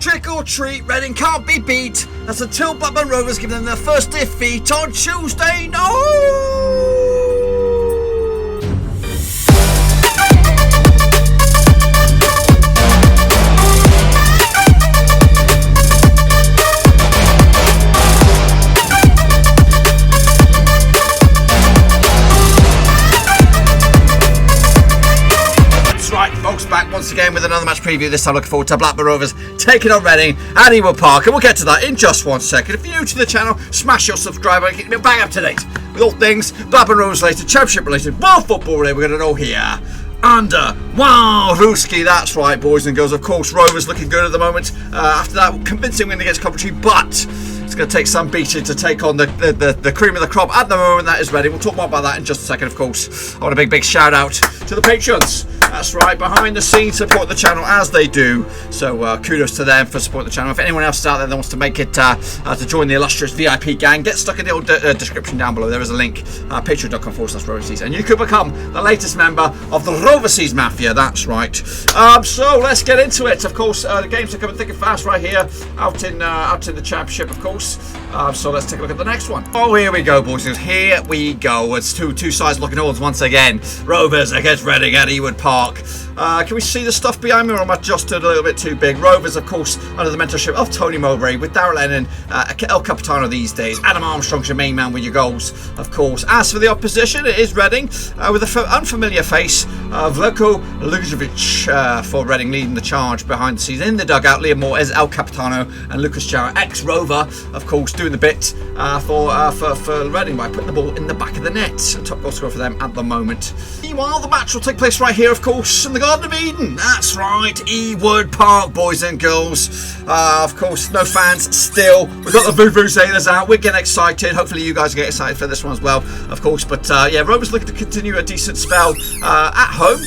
Trick or treat, Reading can't be beat. That's until Blackburn Rovers give them their first defeat on Tuesday. No! Back once again with another match preview. This time looking forward to Blackburn Rovers taking on Reading at MIDWEEK Park, and we'll get to that in just 1 second. If you're new to the channel, smash your subscribe and keep it bang up to date with all things Blackburn Rovers related, championship related, world football related. We're going to know here under Ruski. That's right, boys and girls. Of course, Rovers looking good at the moment after that convincing win against Coventry, but it's going to take some beating to take on the cream of the crop at the moment. That is Reading. We'll talk more about that in just a second, of course. I want a big shout out to the patrons. That's right, behind the scenes support the channel as they do. So kudos to them for supporting the channel. If anyone else is out there that wants to make it to join the illustrious VIP gang, get stuck in the old description down below. There is a link, patreon.com/Roverseas, and you could become the latest member of the Roverseas Mafia. That's right. So let's get into it. Of course, the games are coming thick and fast right here out in the championship, of course. So let's take a look at the next one. Oh, here we go, boys. Here we go. It's two sides looking odds once again. Rovers against Reading at MIDWEEK Park. Can we see the stuff behind me, or am I just a little bit too big? Rovers, of course, under the mentorship of Tony Mowbray, with Darrell Lennon, El Capitano these days. Adam Armstrong's your main man with your goals, of course. As for the opposition, it is Reading, with an unfamiliar face, Vlko Lugovic for Reading leading the charge behind the scenes. In the dugout, Liam Moore is El Capitano, and Lucas Jara, ex-Rover, of course, doing the bit for Reading by putting the ball in the back of the net. Top goal scorer for them at the moment. Meanwhile, the match will take place right here, of course, in the Garden of Eden. That's right, MIDWEEK Park, boys and girls. Of course, no fans still. We've got the Voo Sailors out. We're getting excited. Hopefully you guys get excited for this one as well, of course. But yeah, Rovers looking to continue a decent spell at home.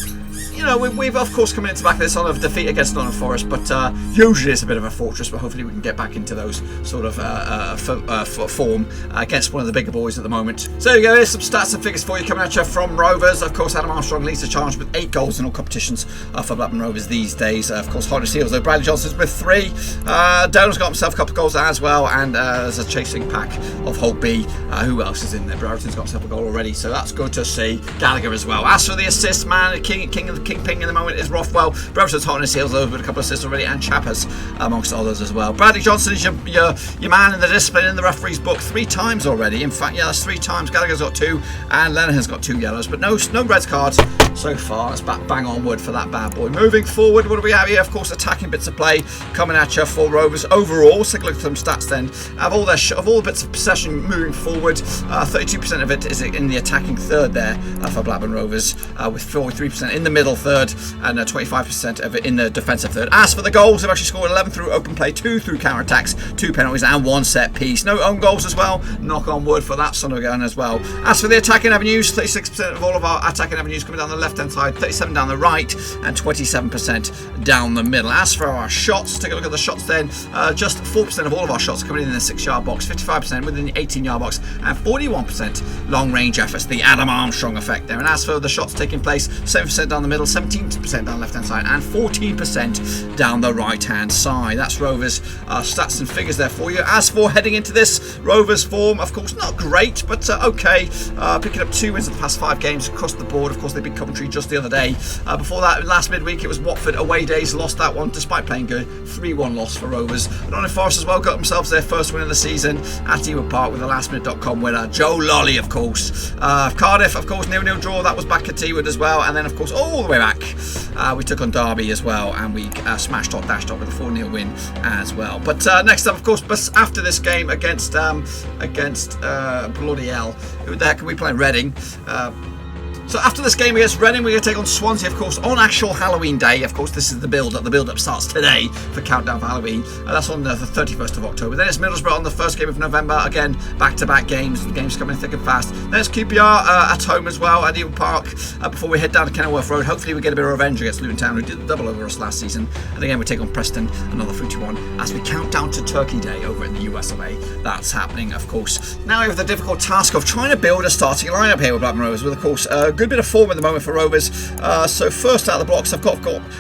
You know, we've of course coming into back of this on a defeat against Nottingham Forest, but usually it's a bit of a fortress, but hopefully we can get back into those sort of form against one of the bigger boys at the moment. So there you go, here's some stats and figures for you coming at you from Rovers. Of course, Adam Armstrong leads the charge with 8 goals in all competitions for Blackburn Rovers these days. Of course, Hodge Seals, though, Bradley Johnson's with 3. Dale's got himself a couple of goals as well, and there's a chasing pack of Holt B. Who else is in there? Brereton's got himself a goal already, so that's good to see. Gallagher as well. As for the assist man, Kingping in the moment is Rothwell. Brereton's hot on his heels over with a couple of assists already, and Chappers amongst others as well. Bradley Johnson is your man in the discipline in the referee's book 3 times already. In fact, yeah, that's 3 times. Gallagher's got 2, and Lenihan's got 2 yellows, but no red cards so far. It's bang on wood for that bad boy. Moving forward, what do we have here? Of course, attacking bits of play coming at you for Rovers overall. Let's take a look at some stats then. Of all the bits of possession moving forward, 32% of it is in the attacking third there for Blackburn Rovers, with 43% in the middle third, and 25% of it in the defensive third. As for the goals, they've actually scored 11 through open play, 2 through counter attacks, 2 penalties, and 1 set piece. No own goals as well. Knock on wood for that son of a gun as well. As for the attacking avenues, 36% of all of our attacking avenues coming down the left-hand side, 37% down the right, and 27% down the middle. As for our shots, take a look at the shots then. Just 4% of all of our shots coming in the 6-yard box, 55% within the 18-yard box, and 41% long-range efforts. The Adam Armstrong effect there. And as for the shots taking place, 7% down the middle, 17% down the left-hand side, and 14% down the right-hand side. That's Rovers stats and figures there for you. As for heading into this, Rovers form, of course, not great, but okay. Picking up 2 wins in the past 5 games across the board. Of course, they beat Coventry just the other day. Before that, last midweek, it was Watford away days. Lost that one despite playing good. 3-1 loss for Rovers. Nottingham Forest as well got themselves their first win of the season at MIDWEEK Park with a lastminute.com winner, Joe Lolly, of course. Cardiff, of course, 0-0 draw. That was back at Tewood as well. And then, of course, all the way back, we took on Derby as well, and we dashed top with a 4-0 win as well. But next up, of course, after this game against bloody hell, who the heck are we playing? Reading. So after this game against Reading, we're going to take on Swansea, of course, on actual Halloween Day. Of course, this is the build-up. The build-up starts today for Countdown for Halloween. That's on the 31st of October. Then it's Middlesbrough on the first game of November. Again, back-to-back games. The games coming thick and fast. Then it's QPR at home as well at MIDWEEK Park before we head down to Kenilworth Road. Hopefully we get a bit of revenge against Luton Town, who did the double over us last season. And again, we take on Preston, another 3-1, as we count down to Turkey Day over in the US of A. That's happening, of course. Now we have the difficult task of trying to build a starting lineup here with Blackburn Rovers, with, of course, good bit of form at the moment for Rovers. So first out of the blocks, I've got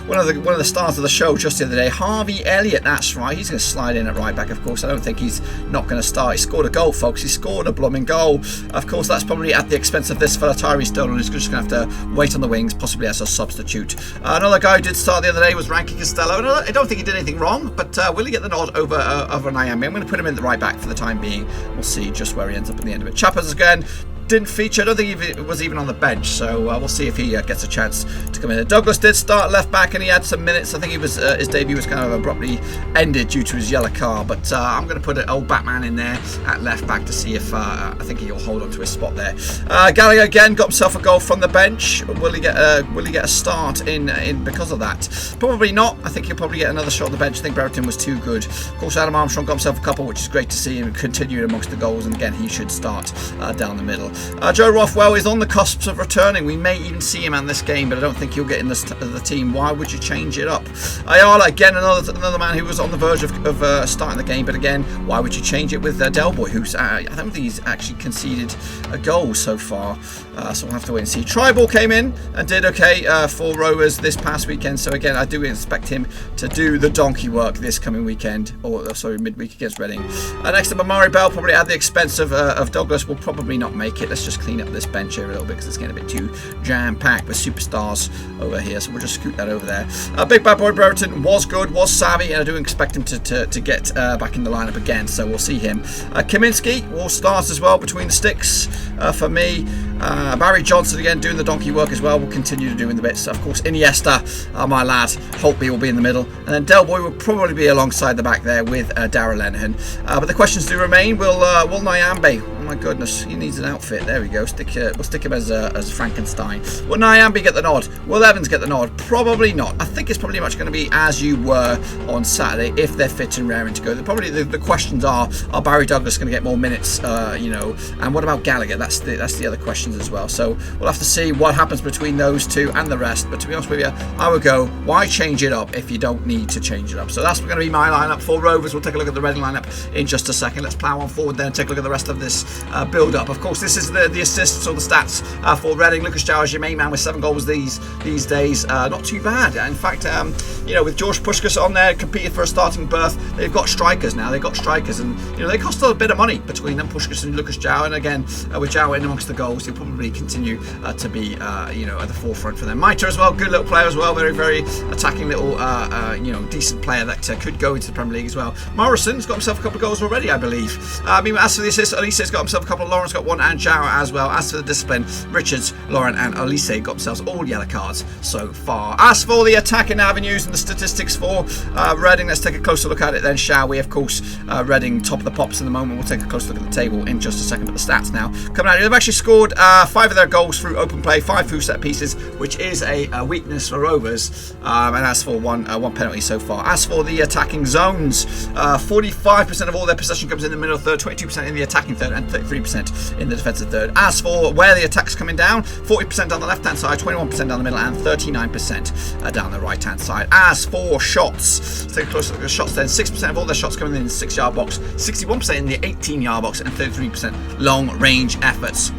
one of the stars of the show just the other day, Harvey Elliott. That's right, he's going to slide in at right back. Of course, I don't think he's not going to start. He scored a goal, folks. He scored a blooming goal. Of course, that's probably at the expense of this fella, Tyrese Dolan, who's just going to have to wait on the wings, possibly as a substitute. Another guy who did start the other day was Ranky Costello. I don't think he did anything wrong, but will he get the nod over Nyambe? I'm going to put him in the right back for the time being. We'll see just where he ends up at the end of it. Chappers again didn't feature. I don't think he was even on the bench, so we'll see if he gets a chance to come in. Douglas did start left back and he had some minutes. I think he was his debut was kind of abruptly ended due to his yellow card, but I'm going to put an old Batman in there at left back to see if I think he'll hold on to his spot there. Gallagher again got himself a goal from the bench. Will he get a start in because of that? Probably not. I think he'll probably get another shot on the bench. I think Brereton was too good. Of course, Adam Armstrong got himself a couple, which is great to see him continue amongst the goals, and again he should start down the middle. Joe Rothwell is on the cusp of returning. We may even see him in this game, but I don't think he'll get in the team. Why would you change it up? Ayala, again, another man who was on the verge of starting the game, but again, why would you change it with Del Boy, who's I don't think he's actually conceded a goal so far, so we'll have to wait and see. Tribal came in and did okay for Rovers this past weekend, so again, I do expect him to do the donkey work this coming weekend, or sorry, midweek against Reading. Next up, Amari Bell, probably at the expense of Douglas, will probably not make it. Let's just clean up this bench here a little bit because it's getting a bit too jam-packed with superstars over here, so we'll just scoot that over there. Big bad boy Brereton was good, was savvy, and I do expect him to get back in the lineup again, so we'll see him. Kaminsky will start as well between the sticks for me. Barry Johnson again doing the donkey work as well, will continue to do in the bits. Of course, Iniesta, my lad, Holtby will be in the middle, and then Del Boy will probably be alongside the back there with Darragh Lenihan. But the questions do remain. Will Nyambe, oh my goodness, he needs an outfit. There we go. We'll stick him as Frankenstein. Will Nyambe get the nod? Will Evans get the nod? Probably not. I think it's probably much going to be as you were on Saturday if they're fit and raring to go. Probably the questions are Barry Douglas going to get more minutes? And what about Gallagher? That's the other questions as well. So we'll have to see what happens between those two and the rest. But to be honest with you, I would go, why change it up if you don't need to change it up? So that's going to be my lineup for Rovers. We'll take a look at the Reading lineup in just a second. Let's plough on forward then and take a look at the rest of this build-up. Of course, this is the assists or the stats for Reading. Lucas Jow is your main man with 7 goals these days. Not too bad. In fact, with George Puskas on there, competing for a starting berth, they've got strikers now. They've got strikers, and they cost a bit of money between them, Puskas and Lucas Jow. And again, with Jow in amongst the goals, he'll probably continue to be at the forefront for them. Mitre as well, good little player as well, very very attacking little decent player that could go into the Premier League as well. Morrison's got himself a couple of goals already, I believe. As for the assists, Elise's got himself a couple. Lawrence got one, and Jow as well. As for the discipline, Richards, Lauren, and Elise got themselves all yellow cards so far. As for the attacking avenues and the statistics for Reading, let's take a closer look at it then, shall we? Of course, Reading top of the pops in the moment. We'll take a closer look at the table in just a second, but the stats now coming out here. They've actually scored 5 of their goals through open play, 5 through set pieces, which is a weakness for Rovers, and as for one penalty so far. As for the attacking zones, 45% of all their possession comes in the middle third, 22% in the attacking third, and 33% in the defensive third. As for where the attack's coming down, 40% down the left hand side, 21% down the middle, and 39% down the right hand side. As for shots, let's take a closer look at the shots then. 6% of all their shots coming in the 6-yard box, 61% in the 18-yard box, and 33% long range efforts.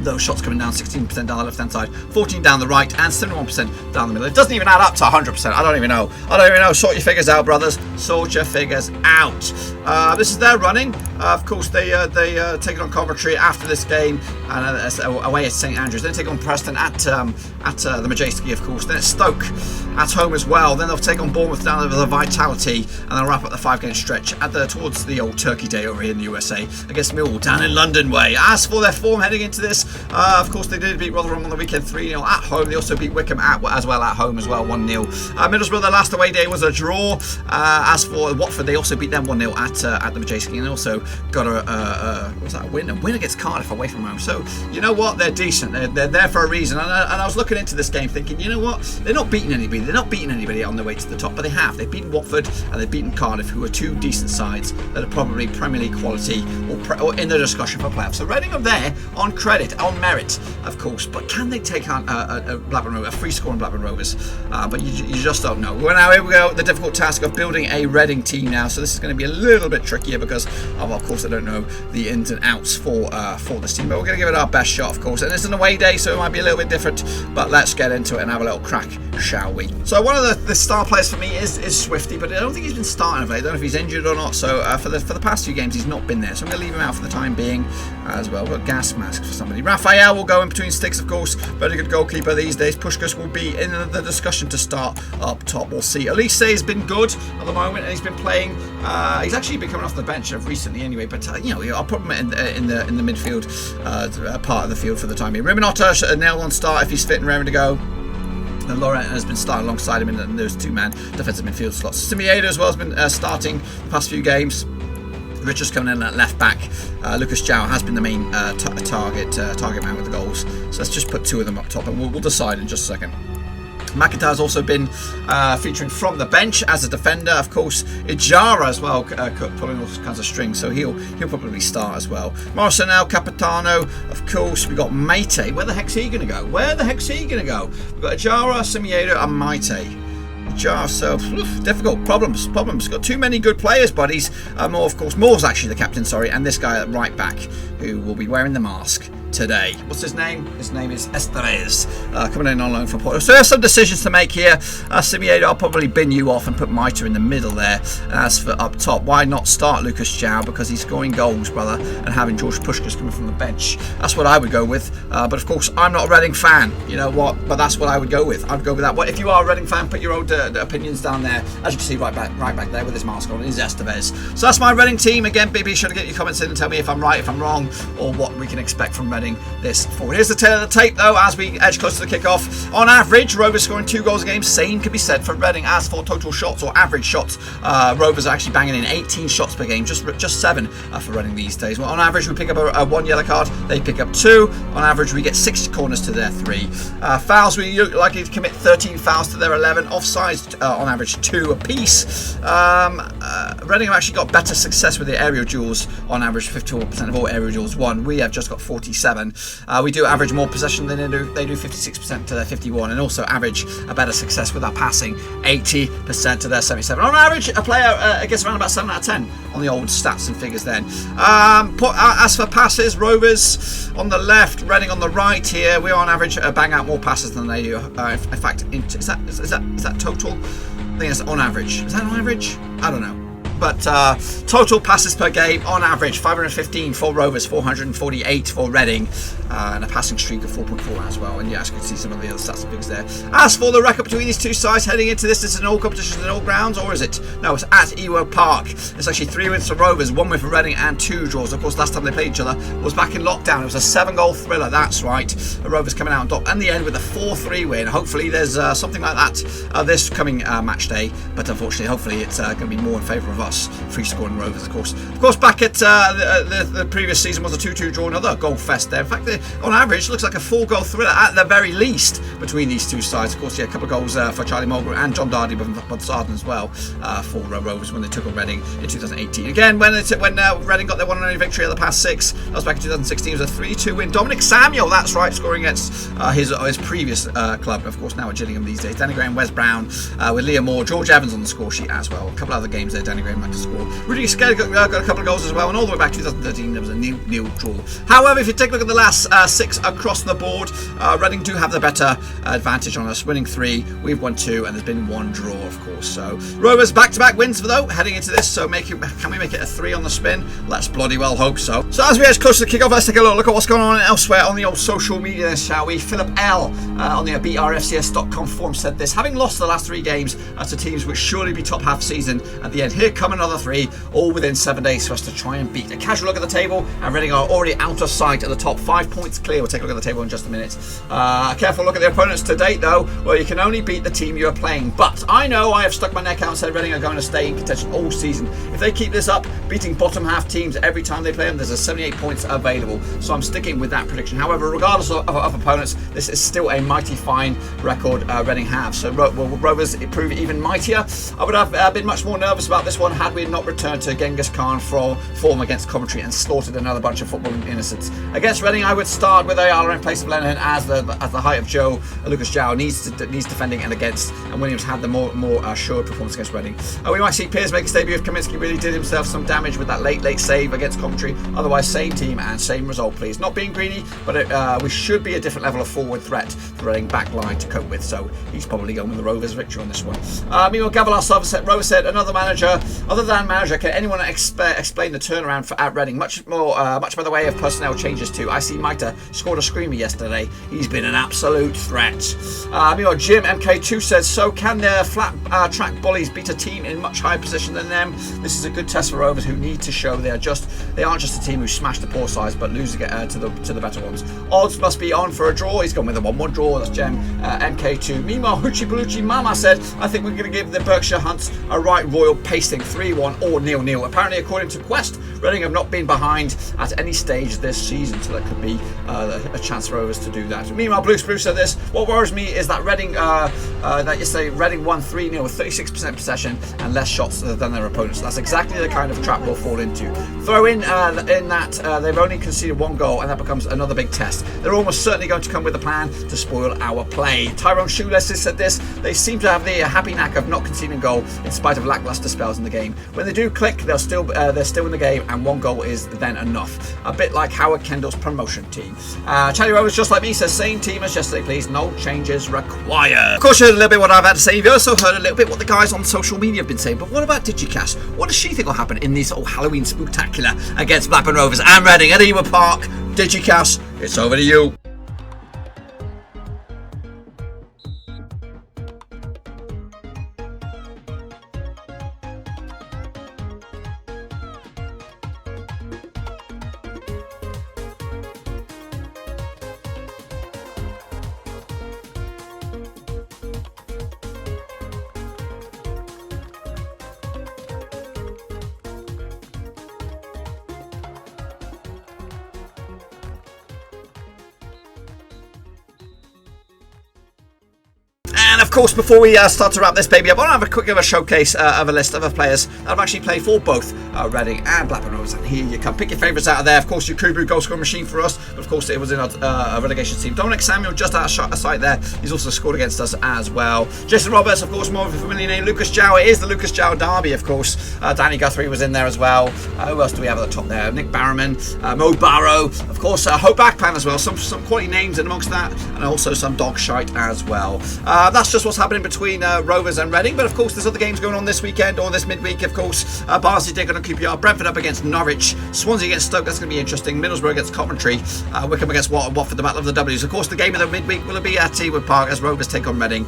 Those shots coming down, 16% down the left hand side, 14% down the right, and 71% down the middle. It doesn't even add up to 100%. I don't even know. Sort your figures out, brothers. Sort your figures out. This is their running. Of course, they take it on Coventry after this game, and away at St Andrews. Then take on Preston at the Majestic, of course. Then it's Stoke at home as well. Then they'll take on Bournemouth down over the Vitality, and they'll wrap up the 5-game stretch towards the old Turkey Day over here in the USA against Millwall down in London way. As for their form heading into this, of course, they did beat Rotherham on the weekend 3-0 at home. They also beat Wickham as well at home as well, 1-0. Middlesbrough, their last away day was a draw. As for Watford, they also beat them 1-0 at the Majestic, and also got a win against Cardiff away from home. So you know what, they're decent. They're there for a reason. And I was looking into this game thinking, you know what, they're not beating anybody. They're not beating anybody on their way to the top, but they have. They've beaten Watford and they've beaten Cardiff, who are 2 decent sides that are probably Premier League quality or in the discussion for playoffs. So Reading are there on credit, on merit, of course, but can they take on a Blackburn Rovers, a free scoring Blackburn Rovers? But you just don't know. Well, now here we go, the difficult task of building a Reading team now. So this is going to be a little little bit trickier because, of course, I don't know the ins and outs for this team. But we're going to give it our best shot, of course. And it's an away day, so it might be a little bit different. But let's get into it and have a little crack, shall we? So one of the star players for me is Swifty, but I don't think he's been starting of late. I don't know if he's injured or not. So for the past few games, he's not been there. So I'm going to leave him out for the time being as well. We've got gas masks for somebody. Raphael will go in between sticks, of course. Very good goalkeeper these days. Pushkas will be in the discussion to start up top. We'll see. Elise has been good at the moment, and he's been playing. He's actually been coming off the bench recently, anyway. But I'll put him in the midfield part of the field for the time being. Riminota nailed on start if he's fit and ready to go. And Laurent has been starting alongside him in those two-man defensive midfield slots. Simiedo as well has been starting the past few games. Richards coming in at left back. Lucas João has been the main target man with the goals. So let's just put two of them up top, and we'll decide in just a second. McIntyre's also been featuring from the bench as a defender. Of course, Ijara as well, pulling all kinds of strings, so he'll probably start as well. Morrisonel, Capitano, of course. We've got Maite. Where the heck's he going to go? We've got Ijara, Simiedo, and Maite. Jar, so difficult problems. Got too many good players, buddies. Moore's actually the captain, and this guy at right back who will be wearing the mask today. What's his name? His name is Esteves, coming in on loan from Porto. So there's some decisions to make here. Simiedo, I'll probably bin you off and put Maita in the middle there. As for up top, why not start Lucas João? Because he's scoring goals, brother, and having George Puskás coming from the bench. That's what I would go with. But of course, I'm not a Reading fan. You know what? But that's what I would go with. I'd go with that. What if you are a Reading fan? Put your own opinions down there. As you can see, right back there with his mask on is Esteves. So that's my Reading team. Again, be sure to get your comments in and tell me if I'm right, if I'm wrong, or what we can expect from Reading this forward. Here's the tail of the tape, though, as we edge close to the kickoff. On average, Rovers scoring 2 goals a game. Same could be said for Reading. As for total shots or average shots, Rovers are actually banging in 18 shots per game, just 7 for Reading these days. Well, on average, we pick up a 1 yellow card. They pick up 2. On average, we get 6 corners to their 3. Fouls, we likely to commit 13 fouls to their 11. Offsides, on average, 2 apiece. Reading have actually got better success with their aerial duels. On average, 54% of all aerial duels won. We have just got 47. We do average more possession than they do. They do 56% to their 51, and also average a better success with our passing, 80% to their 77. On average, a player gets around about 7 out of 10 on the old stats and figures then. As for passes, Rovers on the left, Reading on the right here. We on average bang out more passes than they do. In fact, is that total? I think it's on average. Is that on average? I don't know. But total passes per game on average 515 for Rovers, 448 for Reading, and a passing streak of 4.4 as well. And yeah, as you can see some of the other stats and figures there. As for the record between these two sides heading into this, is it an all competitions in all grounds, or is it? No, it's at Ewo Park. It's actually 3 wins for Rovers, 1 win for Reading, and 2 draws. Of course, last time they played each other was back in lockdown. It was a 7-goal thriller. That's right. The Rovers coming out on top in the end with a 4-3 win. Hopefully, there's something like that this coming match day. But unfortunately, hopefully, it's going to be more in favour of us. Free scoring Rovers, of course. Of course, back at the previous season was a 2-2 draw, another goal fest there. In fact, on average, looks like a 4-goal thriller at the very least between these two sides. Of course, yeah, a couple of goals for Charlie Mulgrew and John Dardy but Sarden as well for Rovers when they took on Reading in 2018. Again, when Reading got their one and only victory of the past 6, that was back in 2016. It was a 3-2 win. Dominic Samuel, that's right, scoring against his previous club, of course, now at Gillingham these days. Danny Graham, Wes Brown, with Liam Moore, George Evans on the score sheet as well. A couple of other games there, Danny Graham like to score. Rudy Skelly got a couple of goals as well, and all the way back to 2013 there was a nil draw. However, if you take a look at the last 6 across the board, Reading do have the better advantage on us, winning 3, we've won 2, and there's been 1 draw, of course. So Rovers back-to-back wins though heading into this, so can we make it a 3 on the spin? Let's bloody well hope so. So as we edge close to the kickoff, let's take a look at what's going on elsewhere on the old social media, shall we? Philip L on the beatrfcs.com forum said this: having lost the last 3 games to teams which surely be top half season at the end, here come another 3, all within 7 days for us to try and beat. A casual look at the table, and Reading are already out of sight at the top, 5 points clear. We'll take a look at the table in just a minute. A careful look at the opponents to date though, where you can only beat the team you are playing. But I know I have stuck my neck out and said Reading are going to stay in contention all season. If they keep this up, beating bottom half teams every time they play them, there's a 78 points available. So I'm sticking with that prediction. However, regardless of opponents, this is still a mighty fine record Reading have. So will Rovers prove even mightier? I would have been much more nervous about this one had we not returned to Genghis Khan form against Coventry and slaughtered another bunch of football innocents. Against Reading, I would start with Ayala in place of Lennon as the height of Joe. Lucas João needs defending and against, and Williams had the more assured performance against Reading. We might see Pearce make his debut if Kaminsky really did himself some damage with that late save against Coventry. Otherwise, same team and same result, please. Not being greedy, but we should be a different level of forward threat for Reading back line to cope with, so he's probably going with the Rovers victory on this one. Meanwhile, Gavilar Rovers said, another manager, other than manager, can anyone explain the turnaround at Reading? Much by the way of personnel changes too. I see Maita scored a screamer yesterday. He's been an absolute threat. Meanwhile, Jim MK2 says, so can their flat track bullies beat a team in much higher position than them? This is a good test for Rovers, who need to show they aren't just a team who smashed the poor sides but losing it to the better ones. Odds must be on for a draw. He's gone with a 1-1 draw. That's Jem MK2. Meanwhile, Hoochie Baluchi Mama said, I think we're going to give the Berkshire Hunts a right royal pasting, 3-1 or 0-0. Apparently, according to Quest, Reading have not been behind at any stage this season, so there could be a chance for Rovers to do that. Meanwhile, Bruce said this, what worries me is that Reading won 3-0 with 36% possession and less shots than their opponents. That's exactly the kind of trap we'll fall into. Throw in that they've only conceded 1 goal, and that becomes another big test. They're almost certainly going to come with a plan to spoil our play. Tyrone Shoeless has said this, they seem to have the happy knack of not conceding a goal in spite of lackluster spells in the game. When they do click, they're still in the game, and 1 goal is then enough. A bit like Howard Kendall's promotion team. Charlie Rovers, just like me, says same team as yesterday, please. No changes required. Of course, you heard a little bit what I've had to say. You've also heard a little bit what the guys on social media have been saying. But what about Digicast? What does she think will happen in this Halloween spooktacular against Blackburn Rovers and Reading at Ewood Park? Digicast, it's over to you. And of course, before we start to wrap this baby up, I want to have a quick showcase of a list of players that have actually played for both Reading and Blackburn Rovers. And here you come. Pick your favourites out of there. Of course, Yakubu, goal scoring machine for us. But of course, it was in a relegation team. Dominic Samuel, just out of sight there. He's also scored against us as well. Jason Roberts, of course, more of a familiar name. Lucas João, it is the Lucas João derby, of course. Danny Guthrie was in there as well. Who else do we have at the top there? Nick Barrowman, Mo Barrow, of course, Hope Backpan as well. Some quality names in amongst that, and also some dog shite as well. That's just what's happening between Rovers and Reading, but of course there's other games going on this weekend or this midweek. Of course, Barnsley taking on QPR, Brentford up against Norwich, Swansea against Stoke, that's going to be interesting, Middlesbrough against Coventry, Wickham against Watford, the battle of the W's. Of course, the game of the midweek will be at Ewood Park as Rovers take on Reading.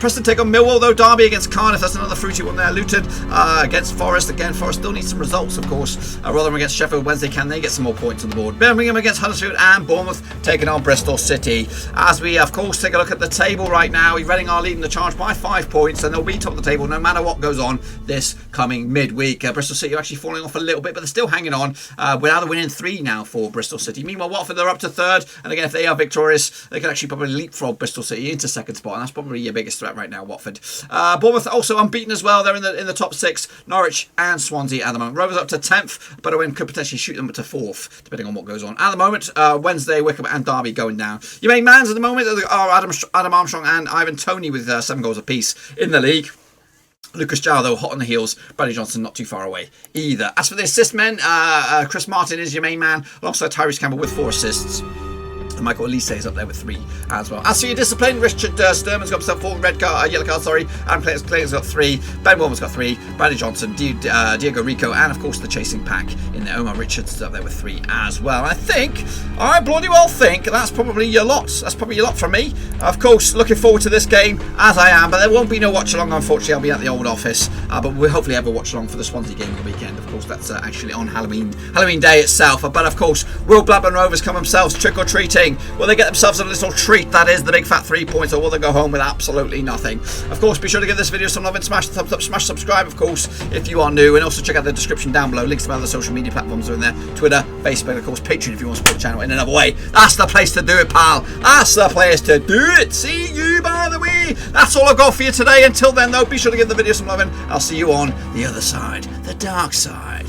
Preston take on Millwall, though. Derby against Cardiff, that's another fruity one there. Luton against Forest, again Forest still needs some results, of course. Rotherham against Sheffield Wednesday, can they get some more points on the board? Birmingham against Huddersfield, and Bournemouth taking on Bristol City. As we of course take a look at the table right now, Reading are leading the charge by 5 points, and they'll be top of the table no matter what goes on this coming midweek. Bristol City are actually falling off a little bit, but they're still hanging on without a win in 3 now for Bristol City. Meanwhile, Watford, they're up to 3rd, and again, if they are victorious, they can actually probably leapfrog Bristol City into 2nd spot, and that's probably your biggest threat right now, Watford. Bournemouth also unbeaten as well. They're in the top 6. Norwich and Swansea at the moment. Rovers up to 10th, but a win could potentially shoot them to 4th, depending on what goes on. At the moment, Wednesday, Wickham and Derby going down. Your main mans at the moment are Adam Armstrong and Ivan Toney with 7 goals apiece in the league. Lucas João, though, hot on the heels. Bradley Johnson not too far away either. As for the assist men, Chris Martin is your main man, alongside Tyrese Campbell with 4 assists. And Michael Elise is up there with 3 as well. As for your discipline, Richard Sturman's got himself 4 yellow cards, and Clayton's got 3, Ben Warman's got 3, Bradley Johnson, Diego Rico, and of course the chasing pack in there. Omar Richards is up there with 3 as well. I bloody well think that's probably your lot. That's probably your lot from me. Of course, looking forward to this game as I am, but there won't be no watch along, unfortunately. I'll be at the old office, but we'll hopefully have a watch along for the Swansea game on the weekend. Of course, that's actually on Halloween Day itself. But of course, will Blackburn Rovers come themselves trick or treating anything? Will they get themselves a little treat, that is the big fat 3 points, or will they go home with absolutely nothing? Of course, be sure to give this video some love and smash the thumbs up, smash subscribe, of course, if you are new, and also check out the description down below. Links to my other social media platforms are in there. Twitter, Facebook, of course, Patreon if you want to support the channel in another way. That's the place to do it, pal. That's the place to do it. See you, by the way. That's all I've got for you today. Until then, though, be sure to give the video some love, and I'll see you on the other side, the dark side.